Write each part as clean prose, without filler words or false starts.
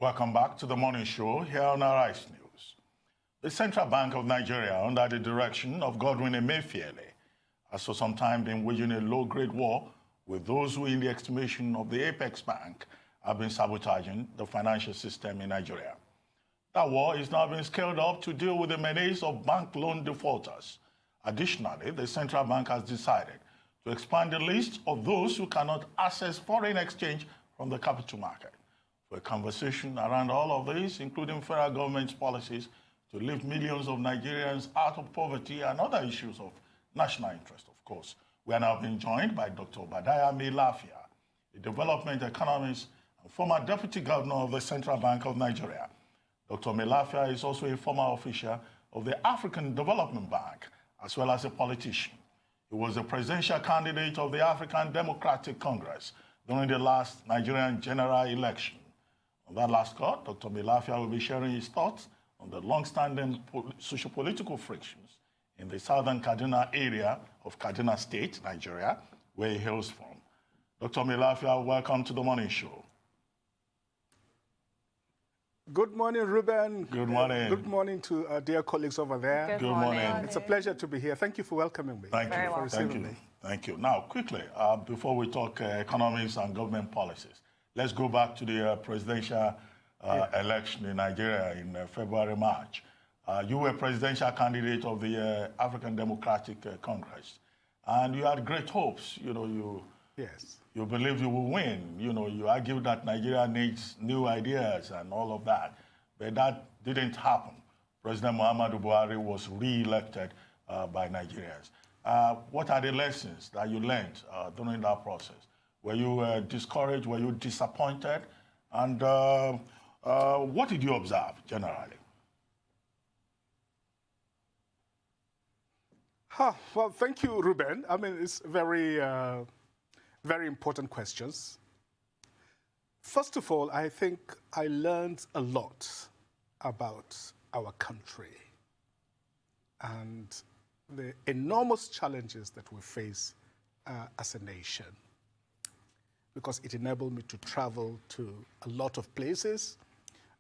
Welcome back to the morning show here on Arise News. The Central Bank of Nigeria, under the direction of Godwin Emefiele, has for some time been waging a low-grade war with those who, in the estimation of the Apex Bank, have been sabotaging the financial system in Nigeria. That war is now being scaled up to deal with the menace of bank loan defaulters. Additionally, the Central Bank has decided to expand the list of those who cannot access foreign exchange from the capital market. For a conversation around all of this, including federal government's policies to lift millions of Nigerians out of poverty and other issues of national interest, of course, we are now being joined by Dr. Obadiah Mailafia, a development economist and former Deputy-Governor of the Central Bank of Nigeria. Dr. Mailafia is also a former official of the African Development Bank, as well as a politician. He was the presidential candidate of the African Democratic Congress during the last Nigerian general election. On that last call, Dr. Mailafia will be sharing his thoughts on the long-standing socio-political frictions in the southern Kaduna area of Kaduna State, Nigeria, where he hails from. Dr. Mailafia, welcome to the morning show. Good morning, Ruben. Good morning. Good morning to our dear colleagues over there. Good morning. It's a pleasure to be here. Thank you for welcoming me. Thank you. Thank you. Thank you. Now, quickly, before we talk economics and government policies, let's go back to the presidential election in Nigeria in February, March. You were presidential candidate of the African Democratic Congress, and you had great hopes. You believed you will win. You argued that Nigeria needs new ideas and all of that, but that didn't happen. President Muhammadu Buhari was re-elected by Nigerians. What are the lessons that you learned during that process? Were you discouraged? Were you disappointed? And what did you observe generally? Well, thank you, Ruben. I mean, it's very, very important questions. First of all, I think I learned a lot about our country and the enormous challenges that we face as a nation, because it enabled me to travel to a lot of places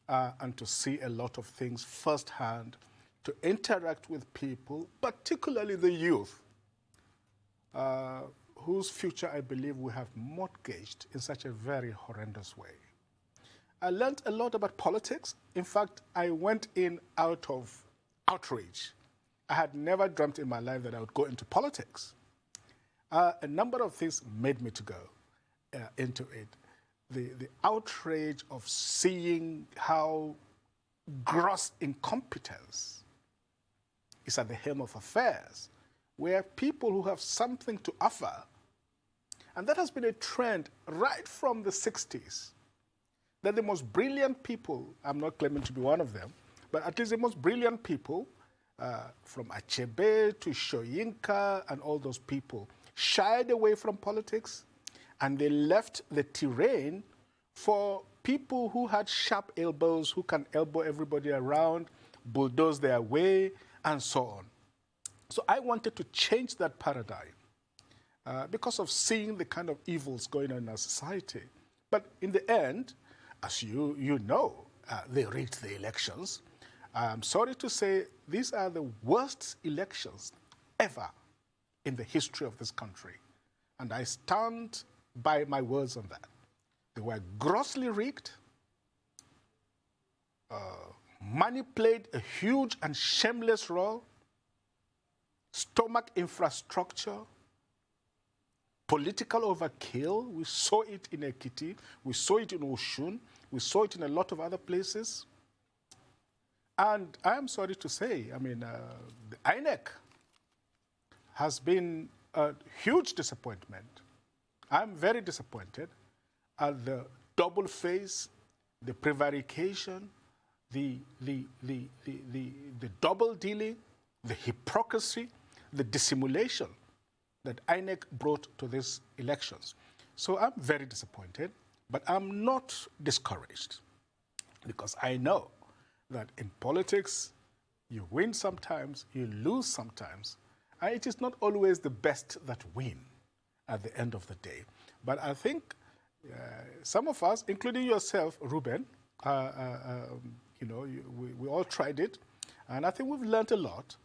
and to see a lot of things firsthand, to interact with people, particularly the youth, whose future I believe we have mortgaged in such a very horrendous way. I learned a lot about politics. In fact, I went in out of outrage. I had never dreamt in my life that I would go into politics. A number of things made me to go into it. The outrage of seeing how gross incompetence is at the helm of affairs, where people who have something to offer, and that has been a trend right from the 60s, that the most brilliant people, I'm not claiming to be one of them, but at least the most brilliant people, from Achebe to Shoyinka and all those people, shied away from politics, and they left the terrain for people who had sharp elbows, who can elbow everybody around, bulldoze their way, and so on. So I wanted to change that paradigm because of seeing the kind of evils going on in our society. But in the end, as you know, they rigged the elections. I'm sorry to say these are the worst elections ever in the history of this country. And I stand by my words on that. They were grossly rigged. Money played a huge and shameless role. Stomach infrastructure, political overkill. We saw it in Ekiti. We saw it in Oshun. We saw it in a lot of other places. And I am sorry to say, I mean, the INEC has been a huge disappointment. I'm very disappointed at the double face, the prevarication, the double dealing, the hypocrisy, the dissimulation that INEC brought to these elections. So I'm very disappointed, but I'm not discouraged, because I know that in politics, you win sometimes, you lose sometimes, and it is not always the best that win at the end of the day. But I think some of us, including yourself, Ruben, We all tried it, and I think we've learned a lot,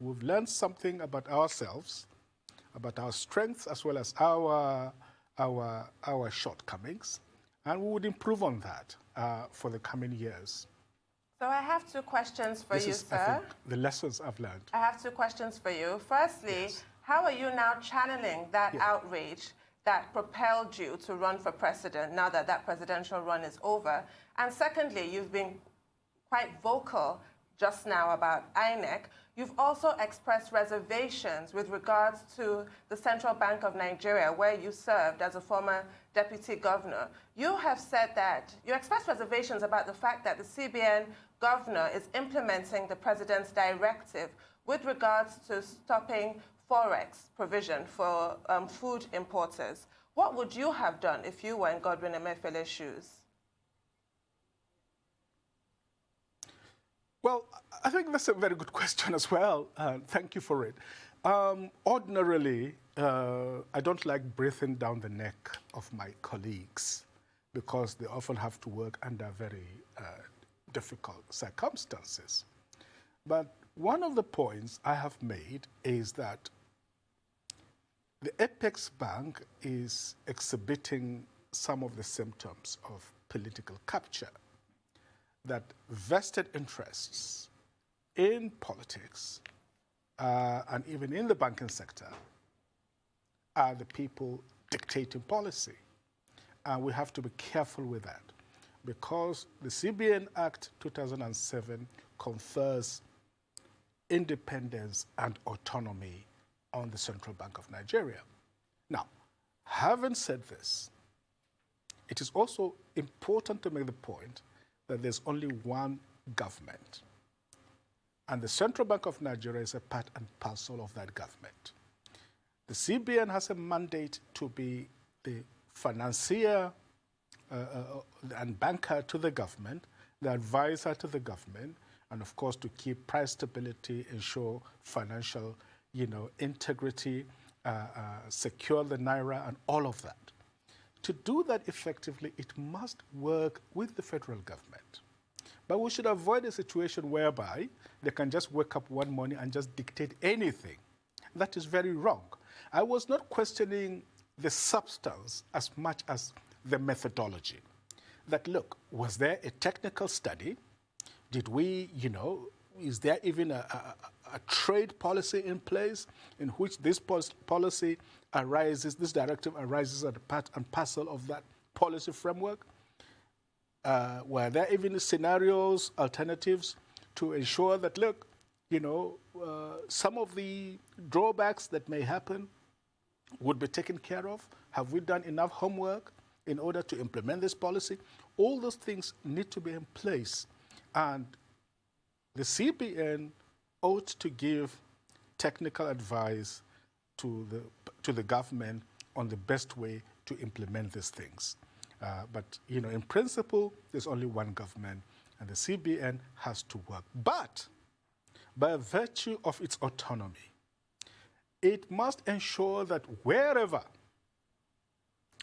we've learned something about ourselves, about our strengths as well as our shortcomings, and we would improve on that for the coming years. So I have two questions for you, sir. I think, the lessons I've learned. I have two questions for you. Firstly, yes. How are you now channeling that outrage that propelled you to run for president now that that presidential run is over? And secondly, you've been quite vocal just now about INEC. You've also expressed reservations with regards to the Central Bank of Nigeria, where you served as a former deputy governor. You have said that you expressed reservations about the fact that the CBN governor is implementing the president's directive with regards to stopping forex provision for food importers. What would you have done if you were in Godwin Emefiele's shoes? Well, I think that's a very good question as well. Thank you for it. Ordinarily, I don't like breathing down the neck of my colleagues because they often have to work under very difficult circumstances. But one of the points I have made is that the Apex Bank is exhibiting some of the symptoms of political capture, that vested interests in politics and even in the banking sector are the people dictating policy. And we have to be careful with that because the CBN Act 2007 confers independence and autonomy on the Central Bank of Nigeria. Now, having said this, it is also important to make the point that there's only one government. And the Central Bank of Nigeria is a part and parcel of that government. The CBN has a mandate to be the financier and banker to the government, the advisor to the government, and of course to keep price stability, ensure financial integrity, secure the naira and all of that. To do that effectively, it must work with the federal government. But we should avoid a situation whereby they can just wake up one morning and just dictate anything. That is very wrong. I was not questioning the substance as much as the methodology. That, look, was there a technical study? Did we, is there even a trade policy in place in which this policy arises, this directive arises as a part and parcel of that policy framework? Were there even scenarios, alternatives to ensure that, look, some of the drawbacks that may happen would be taken care of? Have we done enough homework in order to implement this policy? All those things need to be in place. And the CBN ought to give technical advice to the government on the best way to implement these things. But, in principle, there's only one government, and the CBN has to work. But by virtue of its autonomy, it must ensure that wherever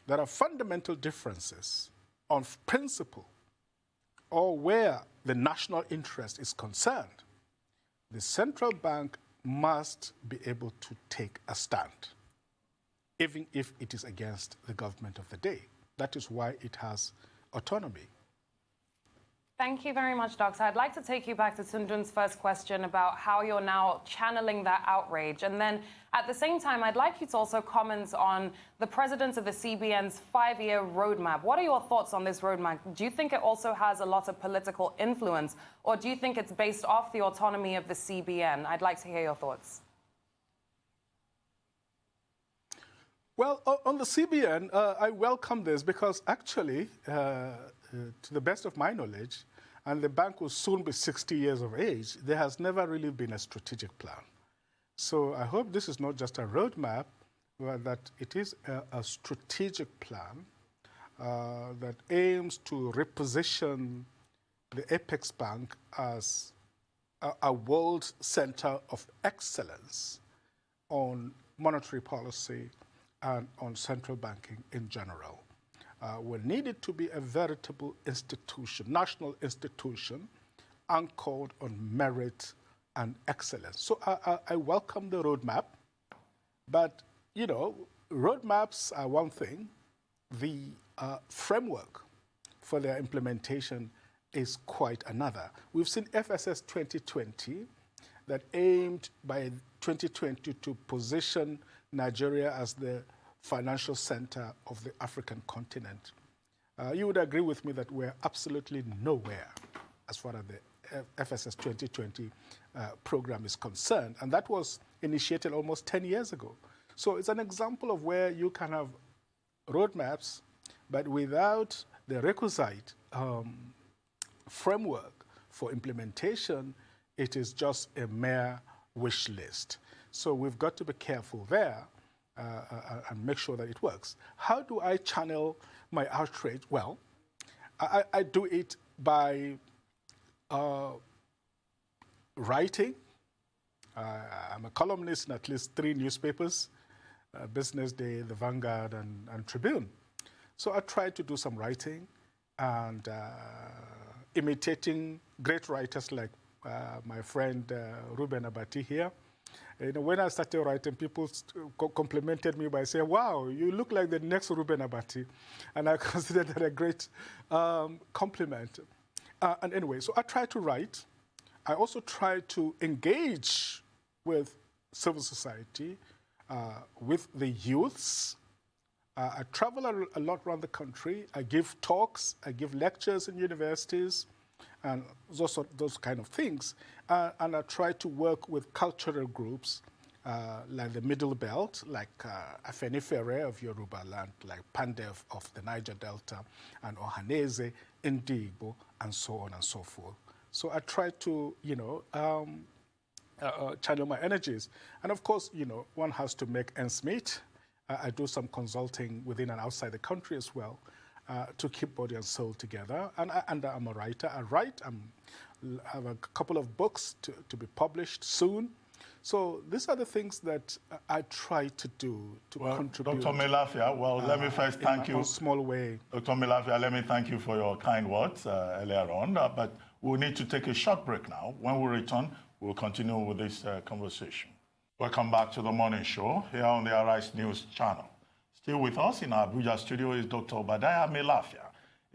there are fundamental differences on principle or where the national interest is concerned, the central bank must be able to take a stand, even if it is against the government of the day. That is why it has autonomy. Thank you very much, Doctor. I'd like to take you back to Tundun's first question about how you're now channeling that outrage. And then at the same time, I'd like you to also comment on the president of the CBN's 5-year roadmap. What are your thoughts on this roadmap? Do you think it also has a lot of political influence, or do you think it's based off the autonomy of the CBN? I'd like to hear your thoughts. Well, on the CBN, I welcome this because actually, to the best of my knowledge, and the bank will soon be 60 years of age, there has never really been a strategic plan. So I hope this is not just a roadmap, but that it is a strategic plan that aims to reposition the Apex Bank as a world center of excellence on monetary policy and on central banking in general. will need it to be a veritable institution, national institution, anchored on merit and excellence. So I welcome the roadmap, but, you know, roadmaps are one thing. The framework for their implementation is quite another. We've seen FSS 2020 that aimed by 2020 to position Nigeria as the financial center of the African continent. You would agree with me that we're absolutely nowhere as far as the FSS 2020 program is concerned, and that was initiated almost 10 years ago. So it's an example of where you can have roadmaps, but without the requisite framework for implementation, it is just a mere wish list. So we've got to be careful there and make sure that it works. How do I channel my outrage? Well, I do it by writing. I'm a columnist in at least 3 newspapers, Business Day, The Vanguard, and Tribune. So I try to do some writing and imitating great writers like my friend Ruben Abati here. You know, when I started writing, people complimented me by saying, wow, you look like the next Ruben Abati. And I consider that a great compliment. And anyway, so I try to write. I also try to engage with civil society, with the youths. I travel a lot around the country. I give talks. I give lectures in universities and those kind of things. And I try to work with cultural groups like the Middle Belt, like Afenifere of Yoruba land, like Pandef of the Niger Delta, and Ohanese, Ndigbo, and so on and so forth. So I try to, you know, channel my energies. And of course, you know, one has to make ends meet. I do some consulting within and outside the country as well to keep body and soul together. And I'm a writer. I write. I have a couple of books to be published soon. So these are the things that I try to do to contribute. Dr. Mailafia, well, let me first thank you. In a small way. Dr. Mailafia, let me thank you for your kind words earlier on. But we'll need to take a short break now. When we return, we'll continue with this conversation. Welcome back to the morning show here on the Arise News channel. Still with us in our Abuja studio is Dr. Obadiah Mailafia,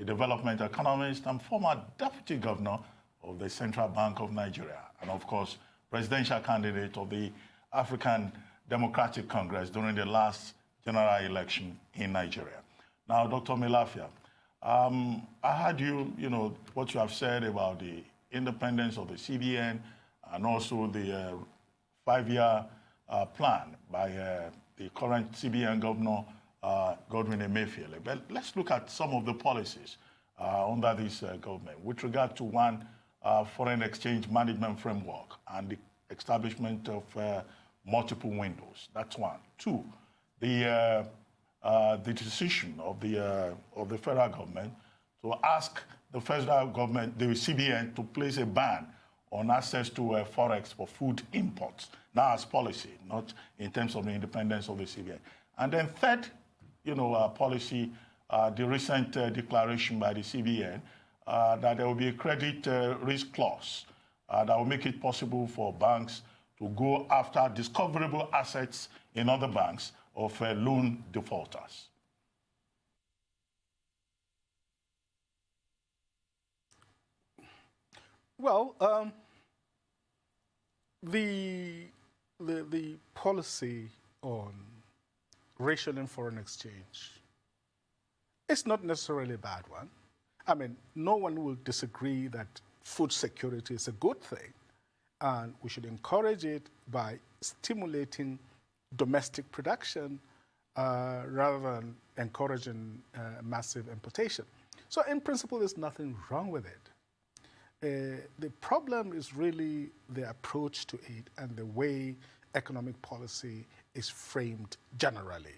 a development economist and former Deputy-Governor of the Central Bank of Nigeria, and of course, presidential candidate of the African Democratic Congress during the last general election in Nigeria. Now, Dr. Mailafia, I heard you know, what you have said about the independence of the CBN and also the 5-year plan by the current CBN Governor, Godwin Emefiele. But let's look at some of the policies under this government with regard to one, foreign exchange management framework and the establishment of multiple windows. That's one. 2, the decision of the federal government to ask the federal government, the CBN, to place a ban on access to forex for food imports, now as policy, not in terms of the independence of the CBN. And then 3rd, you know, policy, the recent declaration by the CBN that there will be a credit risk clause that will make it possible for banks to go after discoverable assets in other banks of loan defaulters. Well, the policy on rationing foreign exchange is not necessarily a bad one. I mean, no one will disagree that food security is a good thing, and we should encourage it by stimulating domestic production rather than encouraging massive importation. So in principle, there's nothing wrong with it. The problem is really the approach to it and the way economic policy is framed generally.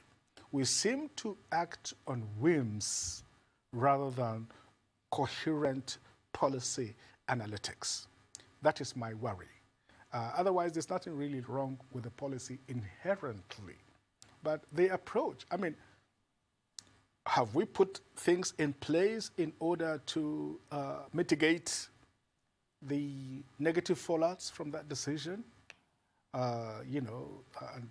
We seem to act on whims rather than coherent policy analytics. That is my worry. Otherwise, there's nothing really wrong with the policy inherently. But the approach, I mean, have we put things in place in order to mitigate the negative fallouts from that decision? And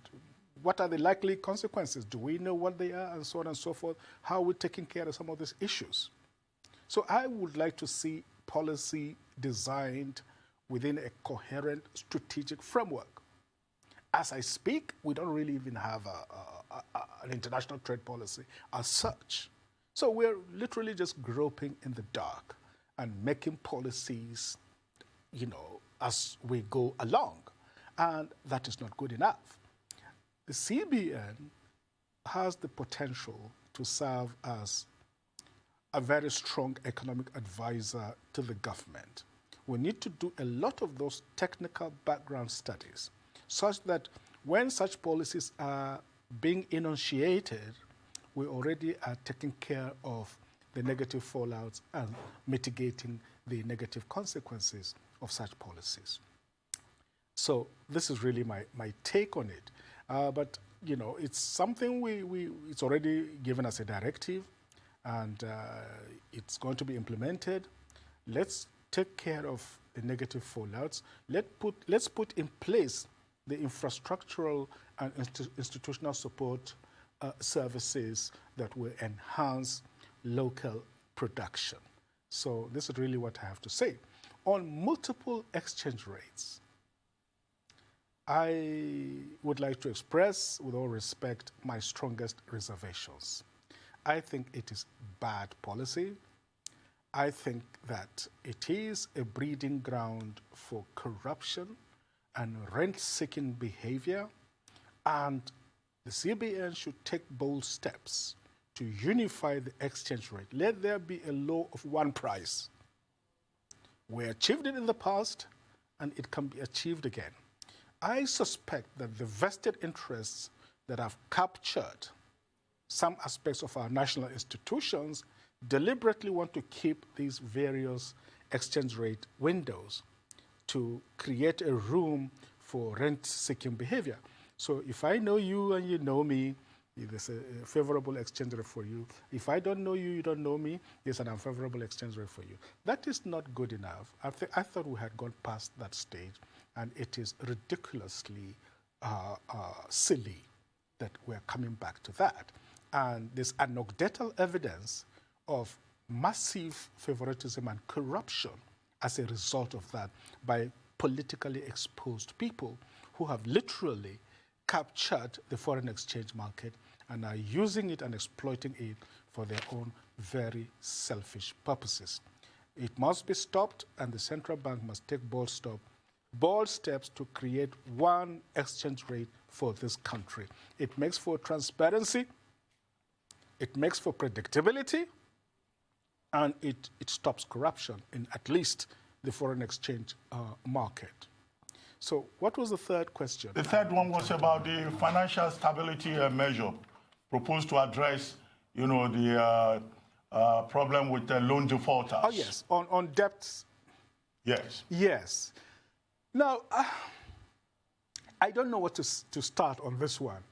what are the likely consequences? Do we know what they are, and so on and so forth? How are we taking care of some of these issues? So I would like to see policy designed within a coherent strategic framework. As I speak, we don't really even have an international trade policy as such. So we're literally just groping in the dark and making policies, as we go along. And that is not good enough. The CBN has the potential to serve as a very strong economic advisor to the government. We need to do a lot of those technical background studies such that when such policies are being enunciated, we already are taking care of the negative fallouts and mitigating the negative consequences of such policies. So this is really my take on it. But, it's something it's already given us a directive, and it's going to be implemented. Let's take care of the negative fallouts. Let's put in place the infrastructural and institutional support services that will enhance local production. So this is really what I have to say. On multiple exchange rates, I would like to express, with all respect, my strongest reservations. I think it is bad policy. I think that it is a breeding ground for corruption and rent-seeking behavior, and the CBN should take bold steps to unify the exchange rate. Let there be a law of one price. We achieved it in the past, and it can be achieved again. I suspect that the vested interests that have captured some aspects of our national institutions deliberately want to keep these various exchange rate windows to create a room for rent-seeking behavior. So if I know you and you know me, there's a favorable exchange rate for you. If I don't know you, you don't know me, there's an unfavorable exchange rate for you. That is not good enough. I thought we had gone past that stage, and it is ridiculously silly that we're coming back to that. And there's anecdotal evidence of massive favoritism and corruption as a result of that by politically exposed people who have literally captured the foreign exchange market and are using it and exploiting it for their own very selfish purposes. It must be stopped, and the central bank must take bold steps to create one exchange rate for this country. It makes for transparency, it makes for predictability, and it stops corruption in at least the foreign exchange market. So what was the third question? The third one was about the financial stability measure proposed to address, the problem with the loan defaulters. Oh, yes, on debts. Yes. Yes. Now, I don't know what to start on this one.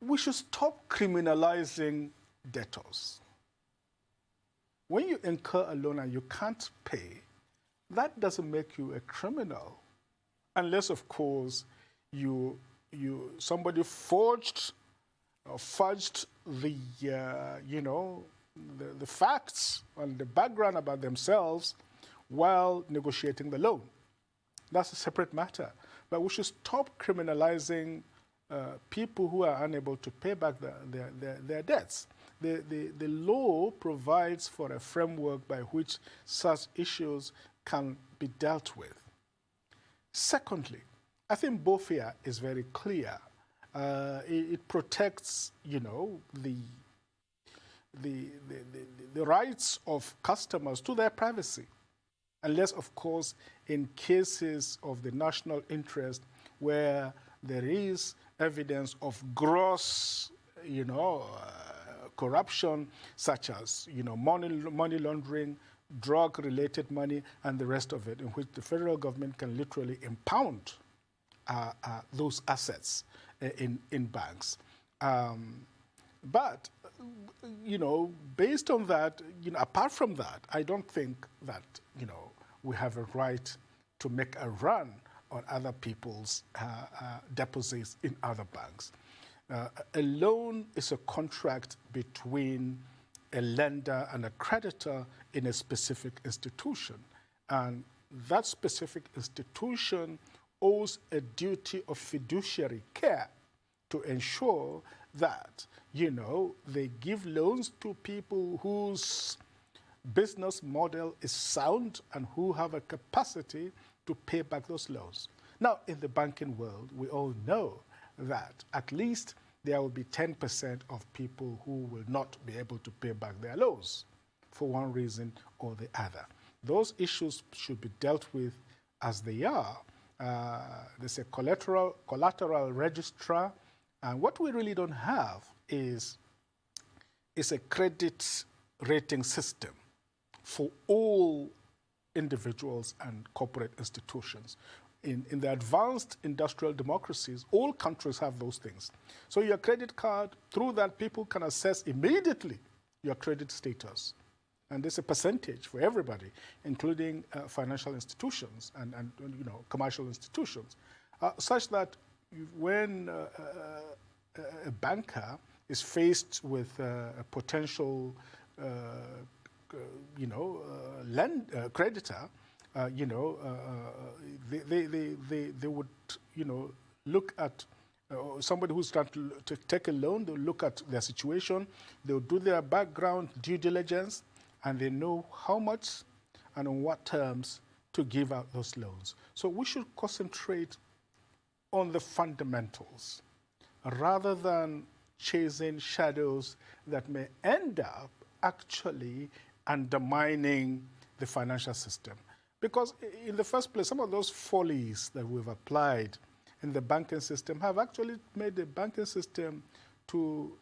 We should stop criminalizing debtors. When you incur a loan and you can't pay, that doesn't make you a criminal, unless, of course, somebody fudged the the facts and the background about themselves while negotiating the loan. That's a separate matter. But we should stop criminalizing people who are unable to pay back their debts. The law provides for a framework by which such issues can be dealt with. Secondly, I think BOFIA is very clear. It protects, the rights of customers to their privacy, unless, of course, in cases of the national interest where there is evidence of gross, corruption, such as, money laundering, drug-related money, and the rest of it, in which the federal government can literally impound those assets in banks. But, based on that, apart from that, I don't think that, we have a right to make a run on other people's deposits in other banks. A loan is a contract between a lender and a creditor in a specific institution. And that specific institution owes a duty of fiduciary care to ensure that, they give loans to people whose business model is sound and who have a capacity to pay back those loans. Now, in the banking world, we all know that at least there will be 10% of people who will not be able to pay back their loans for one reason or the other. Those issues should be dealt with as they are. There's a collateral registrar, and what we really don't have is a credit rating system for all individuals and corporate institutions. In the advanced industrial democracies, all countries have those things. So your credit card, through that, people can assess immediately your credit status. And there's a percentage for everybody, including financial institutions and commercial institutions, such that when a banker is faced with a potential creditor, they would, look at somebody who's trying to take a loan. They'll look at their situation. They'll do their background due diligence, and they know how much and on what terms to give out those loans. So we should concentrate on the fundamentals rather than chasing shadows that may end up actually undermining the financial system. Because in the first place, some of those follies that we've applied in the banking system have actually made the banking system to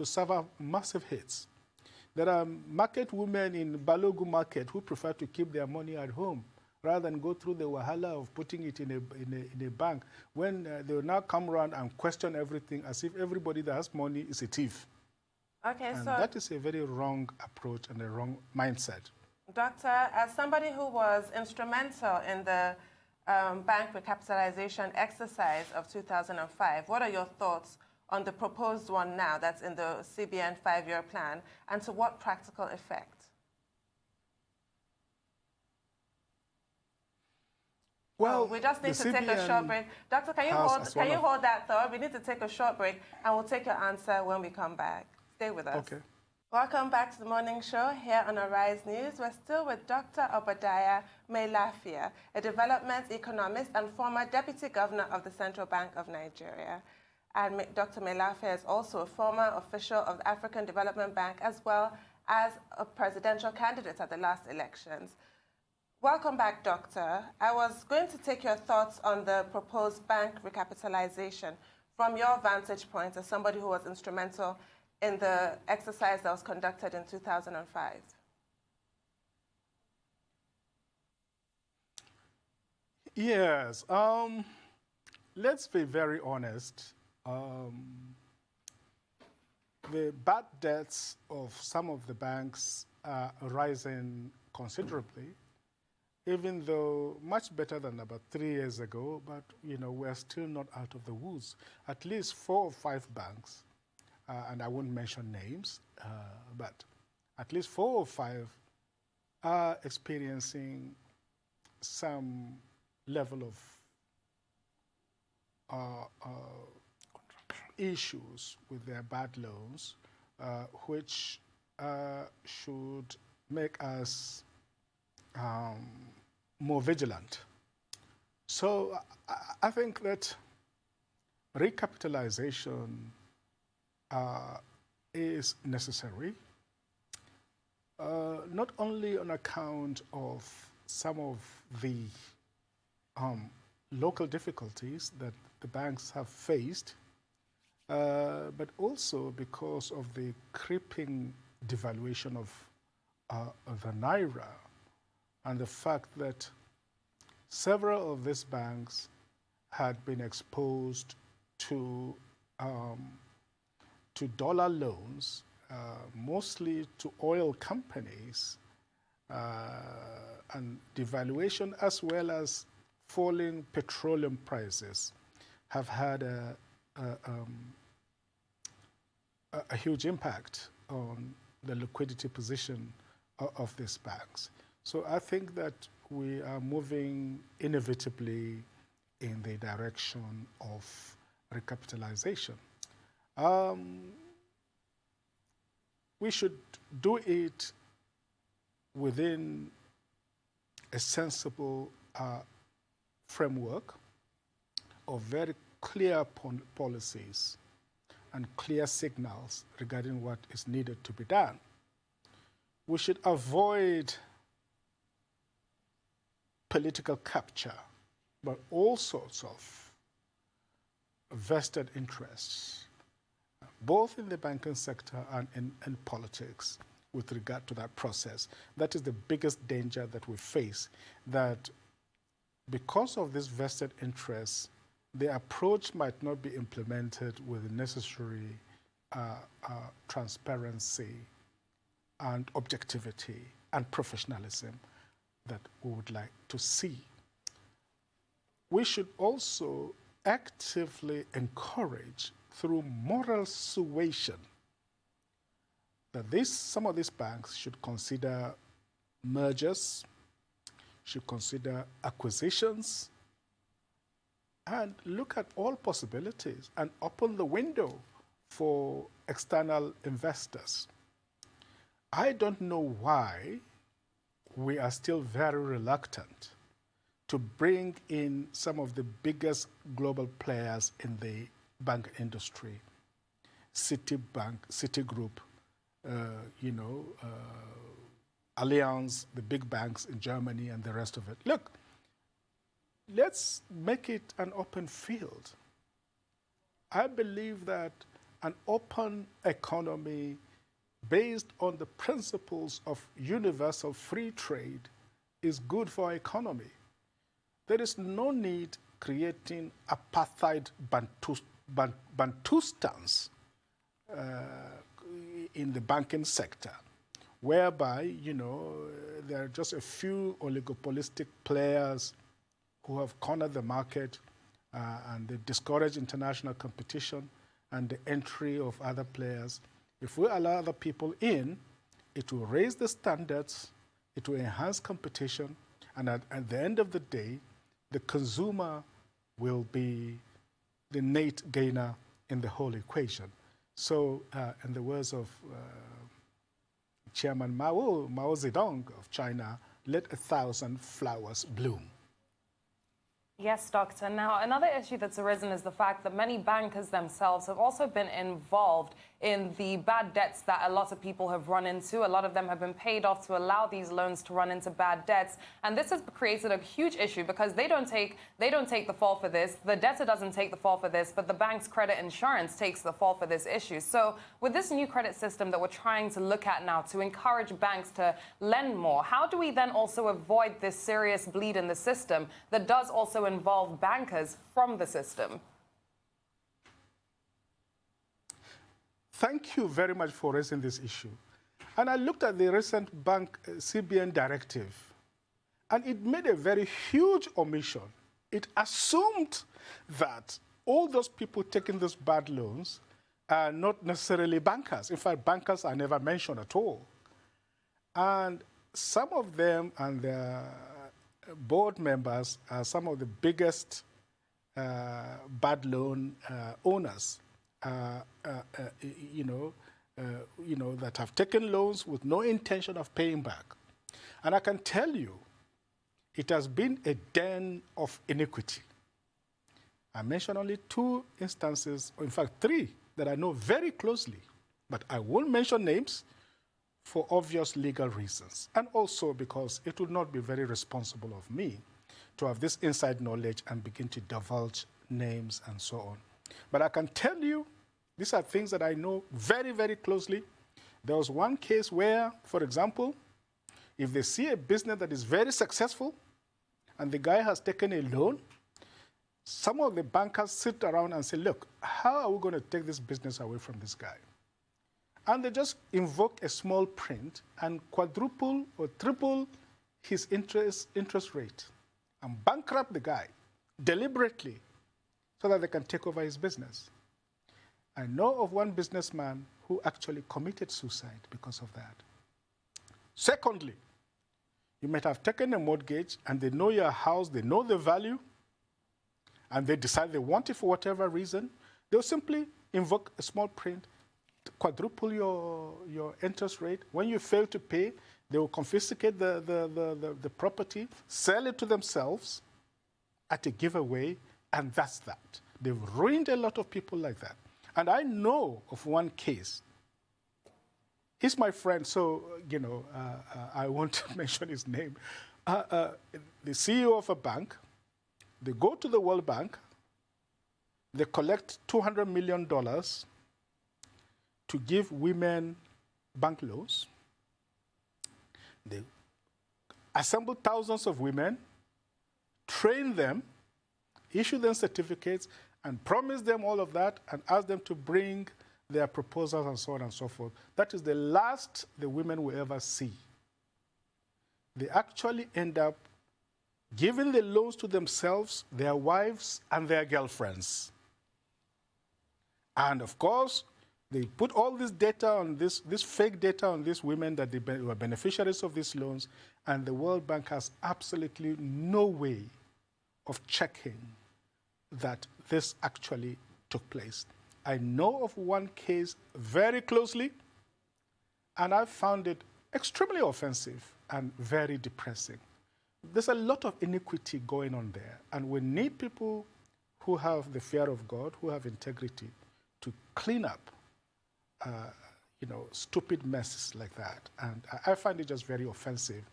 suffer massive hits. There are market women in Balogu market who prefer to keep their money at home rather than go through the wahala of putting it in a bank, when they will now come around and question everything as if everybody that has money is a thief. Okay, and so that is a very wrong approach and a wrong mindset. Doctor, as somebody who was instrumental in the bank recapitalization exercise of 2005, what are your thoughts on the proposed one now that's in the CBN 5-year plan, and to what practical effect? Well, we just need to take a short break. Doctor, can you hold that thought? We need to take a short break, and we'll take your answer when we come back. Stay with us. Okay. Welcome back to the morning show here on Arise News. We're still with Dr. Obadiah Mailafia, a development economist and former Deputy Governor of the Central Bank of Nigeria. And Dr. Mailafia is also a former official of the African Development Bank, as well as a presidential candidate at the last elections. Welcome back, Doctor. I was going to take your thoughts on the proposed bank recapitalization from your vantage point as somebody who was instrumental in the exercise that was conducted in 2005. Yes. Let's be very honest. The bad debts of some of the banks are rising considerably, even though much better than about 3 years ago, but we're still not out of the woods. At least 4 or 5 banks, and I won't mention names, but at least 4 or 5 are experiencing some level of issues with their bad loans, which should make us more vigilant. So I think that recapitalization is necessary, not only on account of some of the local difficulties that the banks have faced, but also because of the creeping devaluation of the Naira, and the fact that several of these banks had been exposed to to dollar loans, mostly to oil companies, and devaluation as well as falling petroleum prices have had a huge impact on the liquidity position of these banks. So I think that we are moving inevitably in the direction of recapitalization. We should do it within a sensible framework of very clear policies and clear signals regarding what is needed to be done. We should avoid political capture by all sorts of vested interests, both in the banking sector and in politics with regard to that process. That is the biggest danger that we face, that because of this vested interests, the approach might not be implemented with the necessary transparency and objectivity and professionalism that we would like to see. We should also actively encourage, through moral suasion, that some of these banks should consider mergers, should consider acquisitions, and look at all possibilities and open the window for external investors. I don't know why we are still very reluctant to bring in some of the biggest global players in the bank industry, Citibank, Citigroup, Allianz, the big banks in Germany and the rest of it. Look, let's make it an open field. I believe that an open economy based on the principles of universal free trade is good for our economy. There is no need creating apartheid Bantustans in the banking sector, whereby, there are just a few oligopolistic players who have cornered the market and they discourage international competition and the entry of other players. If we allow other people in, it will raise the standards, it will enhance competition, and at the end of the day, the consumer will be the net gainer in the whole equation. So, in the words of Chairman Mao Zedong of China, let 1,000 flowers bloom. Yes, Doctor. Now, another issue that's arisen is the fact that many bankers themselves have also been involved in the bad debts that a lot of people have run into. A lot of them have been paid off to allow these loans to run into bad debts. And this has created a huge issue because they don't take the fall for this. The debtor doesn't take the fall for this, but the bank's credit insurance takes the fall for this issue. So with this new credit system that we're trying to look at now to encourage banks to lend more, how do we then also avoid this serious bleed in the system that does also involve bankers from the system? Thank you very much for raising this issue. And I looked at the recent bank CBN directive, and it made a very huge omission. It assumed that all those people taking those bad loans are not necessarily bankers. In fact, bankers are never mentioned at all. And some of them and their board members are some of the biggest bad loan owners. That have taken loans with no intention of paying back. And I can tell you, it has been a den of iniquity. I mentioned only 2 instances, or in fact 3, that I know very closely, but I won't mention names for obvious legal reasons, and also because it would not be very responsible of me to have this inside knowledge and begin to divulge names and so on. But I can tell you, these are things that I know very, very closely. There was one case where, for example, if they see a business that is very successful and the guy has taken a loan, some of the bankers sit around and say, look, how are we going to take this business away from this guy? And they just invoke a small print and quadruple or triple his interest rate and bankrupt the guy deliberately so that they can take over his business. I know of one businessman who actually committed suicide because of that. Secondly, you might have taken a mortgage and they know your house, they know the value, and they decide they want it for whatever reason. They'll simply invoke a small print, quadruple your interest rate. When you fail to pay, they will confiscate the property, sell it to themselves at a giveaway, and that's that. They've ruined a lot of people like that. And I know of one case. He's my friend, so, I won't mention his name. The CEO of a bank, they go to the World Bank, they collect $200 million to give women bank loans. They assemble thousands of women, train them, issue them certificates, and promise them all of that, and ask them to bring their proposals and so on and so forth. That is the last the women will ever see. They actually end up giving the loans to themselves, their wives, and their girlfriends. And of course, they put all this data on this fake data on these women that they were beneficiaries of these loans, and the World Bank has absolutely no way of checking that this actually took place. I know of one case very closely, and I found it extremely offensive and very depressing. There's a lot of iniquity going on there, and we need people who have the fear of God, who have integrity, to clean up, stupid messes like that. And I find it just very offensive.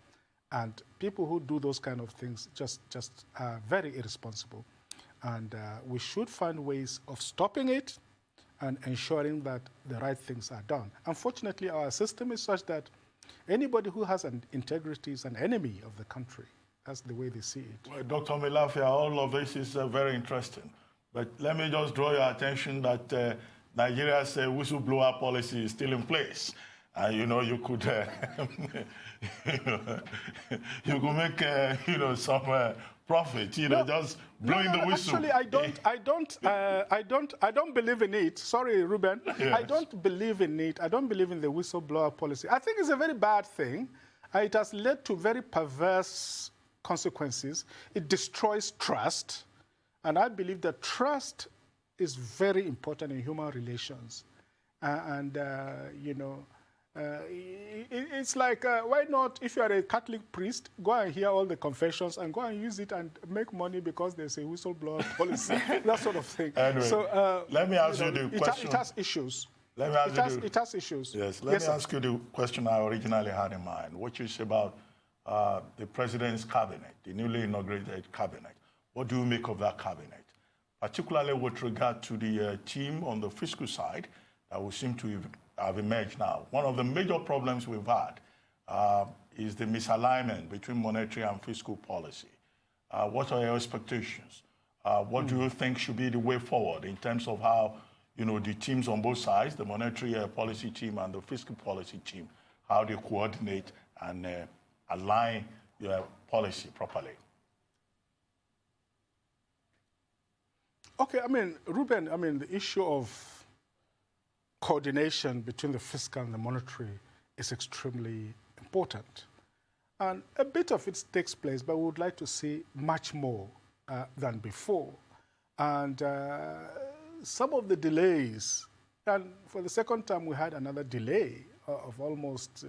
And people who do those kind of things just are very irresponsible. And we should find ways of stopping it and ensuring that the right things are done. Unfortunately, our system is such that anybody who has an integrity is an enemy of the country. That's the way they see it. Well, Dr. Mailafia, all of this is very interesting. But let me just draw your attention that Nigeria's whistleblower policy is still in place. You could, you could make, some profit, just blowing the whistle. Actually, I don't believe in it. Sorry, Ruben. Yes. I don't believe in it. I don't believe in the whistleblower policy. I think it's a very bad thing. It has led to very perverse consequences. It destroys trust. And I believe that trust is very important in human relations. It's like, why not, if you are a Catholic priest, go and hear all the confessions and go and use it and make money because there's a whistleblower policy, that sort of thing. Anyway, so, let me ask you the question. It has issues. Let me ask it has issues. Yes, let me ask you the question I originally had in mind, which is about the president's cabinet, the newly inaugurated cabinet. What do you make of that cabinet, particularly with regard to the team on the fiscal side that will seem to have emerged now? One of the major problems we've had is the misalignment between monetary and fiscal policy. What are your expectations? What do you think should be the way forward in terms of how, the teams on both sides, the monetary policy team and the fiscal policy team, how they coordinate and align their policy properly? Okay, Ruben, the issue of coordination between the fiscal and the monetary is extremely important. And a bit of it takes place, but we would like to see much more than before. And some of the delays, and for the second time we had another delay of almost,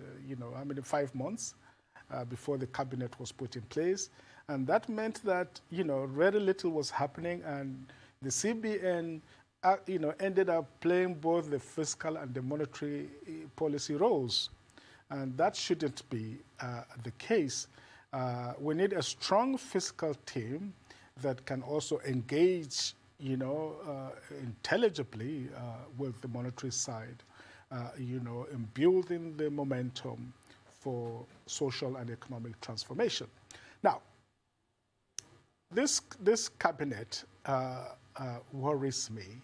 5 months before the cabinet was put in place. And that meant that, very little was happening, and the CBN ended up playing both the fiscal and the monetary policy roles. And that shouldn't be the case. We need a strong fiscal team that can also engage, intelligibly with the monetary side, in building the momentum for social and economic transformation. Now, this cabinet worries me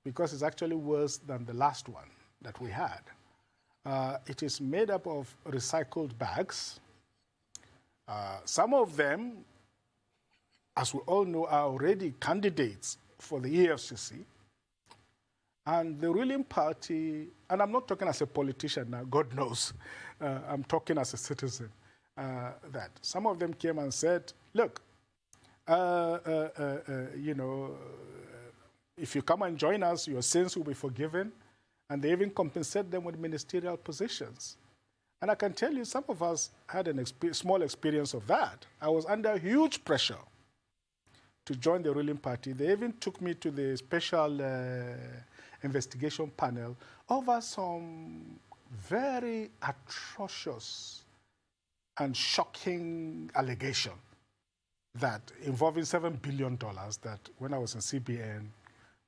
because it's actually worse than the last one that we had. It is made up of recycled bags. Some of them, as we all know, are already candidates for the EFCC. And the ruling party, and I'm not talking as a politician now, God knows, I'm talking as a citizen, that some of them came and said, look, you know, if you come and join us, your sins will be forgiven. And they even compensate them with ministerial positions. And I can tell you, some of us had a small experience of that. I was under huge pressure to join the ruling party. They even took me to the special investigation panel over some very atrocious and shocking allegation that involving $7 billion that when I was in CBN,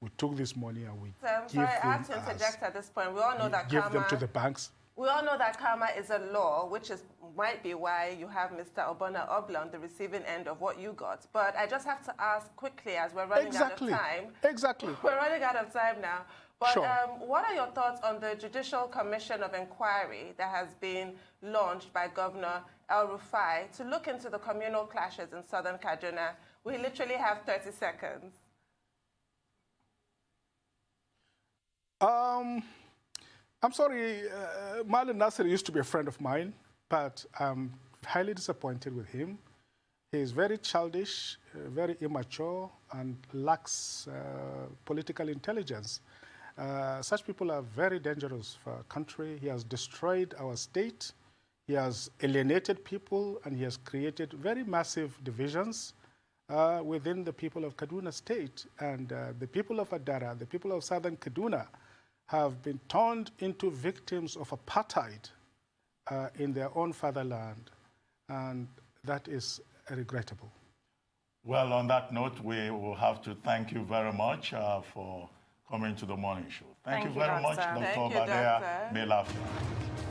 we took this money and we sorry, I have to interject at this point. We all know that give them to the banks. We all know that karma is a law, which might be why you have Mr. Obona Obla on the receiving end of what you got. But I just have to ask quickly, as we're running out of time. Exactly. We're running out of time now. But sure. What are your thoughts on the Judicial Commission of Inquiry that has been launched by Governor El-Rufai to look into the communal clashes in southern Kaduna? We literally have 30 seconds. I'm sorry, Marlon Nasser used to be a friend of mine, but I'm highly disappointed with him. He is very childish, very immature, and lacks political intelligence. Such people are very dangerous for our country. He has destroyed our state. He has alienated people, and he has created very massive divisions within the people of Kaduna State. And the people of Adara, the people of southern Kaduna, have been turned into victims of apartheid in their own fatherland, and that is regrettable. Well, on that note, we will have to thank you very much for coming to the morning show. Thank you very much, Dr. Obadiah Mailafia.